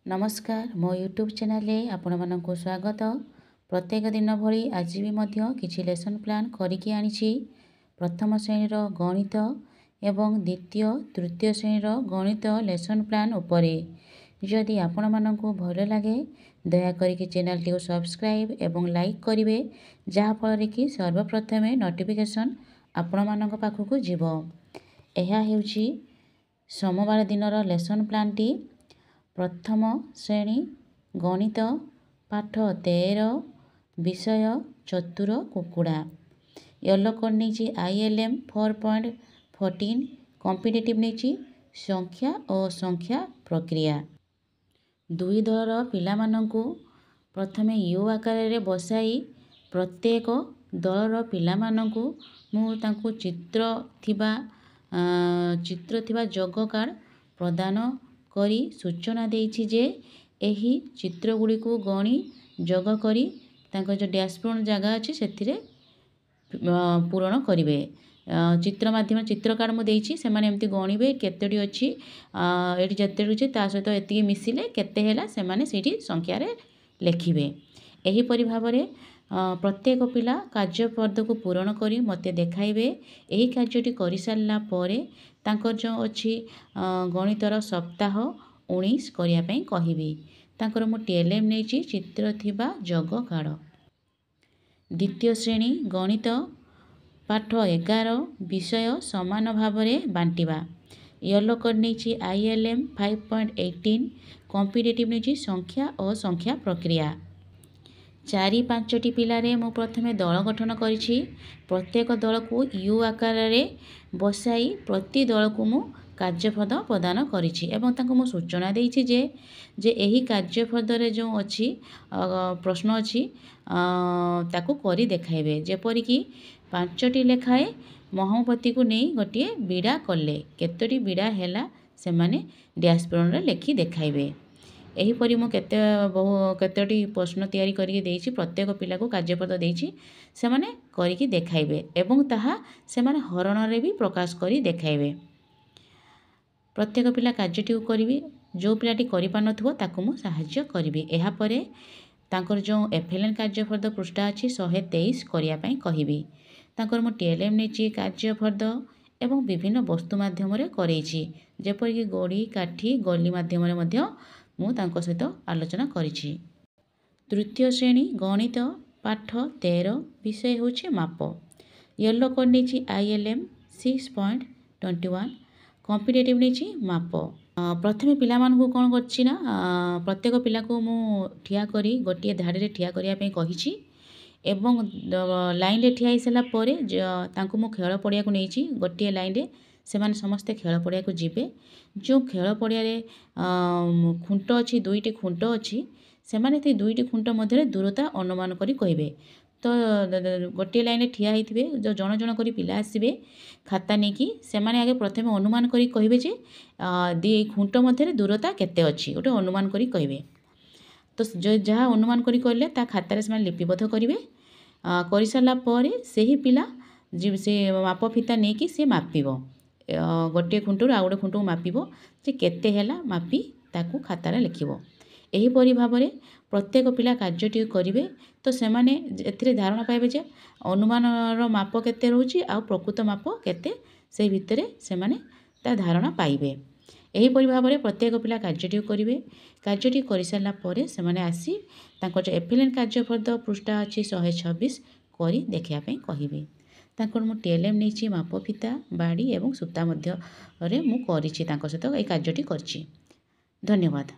नमस्कार मो YouTube channel आपण मानक स्वागत। प्रत्येक दिन भली आज भी मध्य किछि लेसन प्लान करिकी आनिछि। प्रथम श्रेणीर गणित एवं द्वितीय तृतीय श्रेणीर गणित लेसन प्लान उपरे जदि आपण मानक भल लगे दया करिकी चैनल टी सब्सक्राइब एवं लाइक करिवे, जहा फल कि सर्वप्रथमे नोटिफिकेशन आपण मानक पाखक जीवो। एहा हेउछि सोमवार दिनर लेसन प्लान टी। प्रथम श्रेणी गणित पाठ 13 विषय चतुर कुकुड़ा। येलो कोड नहीं ILM 4.14 कॉम्पिटिटिव नहीं संख्या और संख्या प्रक्रिया। दुई दलर पिलामानंकु प्रथमे यू आकार रे बसाई प्रत्येक दलर पिलामानंकु मु तांकु चित्र थिबा जग कार्ड प्रदान करी सूचना देइछि जे एही चित्र गुडी को गणी जग करी तांको जो डैशबोर्ड जगह अछि सेथिरे पूरण करिवे। चित्र माध्यम चित्र कार्ड मु देइछि से माने एमती गणिबे केतेडी अछि एठी जतेडी अछि ता सहित एतिकी मिसिले केते हैला से माने सेठी संख्या रे लेखिबे। एही परि भाबरे प्रत्येक पिला कार्यपद को पूरण करी मते देखाइबे। एही कार्यटी करि सारला परे तांकर जो अछि गणितर सप्ताह 19 करिया पई कहिबी। तांकर मु TLM नेछि चित्र थिबा जग कार्ड। द्वितीय श्रेणी गणित पाठ 11 विषय समान भावरे बांटिबा। येलो कोड नेछि ILM 5.18 कॉम्पिटिटिव नेछि संख्या और संख्या प्रक्रिया। 4-5टी पिलारे मु प्रथमे दल गठन करिछि। प्रत्येक दल को यू आकार रे बसाई प्रति दल को मु कार्यपद प्रदान करिछि एवं तांको मु सूचना देइछि जे एही कार्यपद रे जो अछि प्रश्न अछि ताको करी देखाइबे। जेपरि कि 5टी लेखाए महापति को नहीं गोटे बीड़ा कले केतोटी बीड़ा हैला से माने डैशबोर्ड रे लेखि देखाइबे। एही परि मु केतोटी प्रश्न तैयारी करिके देइछि। प्रत्येक पिला को कार्यपद देइछि से माने करिके देखाइबे एवं ताहा से माने हरण रे भी प्रकाश करी देखाइबे। प्रत्येक पिला कार्यटी करिवे। जो पिलाटी करि पान नथुबो ताको मु सहाय्य करिवे। एहा परे तांकर जो FLN कार्यपद पृष्ठा अछि 123 करिया पई कहिबी। तांकर मु TLM नेछि कार्यपद एवं विभिन्न वस्तु माध्यम रे करैछि जेपरि कि गोड़ी काठी गली माध्यम रे मध्य मु तांको सहित आलोचना करिछि। तृतीय श्रेणी गणित पाठ 13 विषय होछि माप। येलो कोड नेछि ILM 6.21 कॉम्पिटिटिव नेछि माप। प्रथमे पिला मानकु कोन करछि ना प्रत्येक पिला को मु ठिया करी गोटिए धाड़ी रे ठिया करिया पई कहिछि एवं लाइन रे ठिया हिसला परे तांको मु खेल पड़िया को नेछि गोटिए लाइन रे से माने समस्त खेल पड़िया को जिबे। जो खेल पड़िया रे खुंट अछि दुईटी खुंट अछि से माने ते दुईटी खुंट मध्य दूरता अनुमान करी कहिबे। तो गोटे लाइन रे ठिया होइथिबे जो जण जण करी पिला आसीबे खाता नेकी से माने आगे प्रथमे अनुमान करी कहिबे जे दी खुंट मध्य दूरता केते अछि ओटे अनुमान करी कहिबे। तो जो जहा अनुमान करी कहले ता खाता रे से माने लिपिबद्ध करिवे। करि सारला परे सेही पिला जे से माप फिता नेकी से मापिबो गोटे खुंटू आ गोटे खुंटू मापिबो जे केते हैला मापी ताकू खाता रे लिखिबो। एही परि भाबरे प्रत्येक पिला कार्यटी करिवे तो से माने एथिरे धारणा पाइबे जे अनुमानर माप केते रहउची आ प्रकृत माप केते से भितरे से माने ता धारणा पाइबे। एही परि भाबरे प्रत्येक पिला कार्यटी करिवे। कार्यटी करि सारला परे से माने आसी तांको जे FLN कार्यपद पृष्ठा अछि 126 करी देखिया पई कहिबे। तांकर मु TLM नेछि माप फिता बाड़ी एवं सूता मध्य रे मु करिछि तांको सहित ए कार्यटी करछि। धन्यवाद।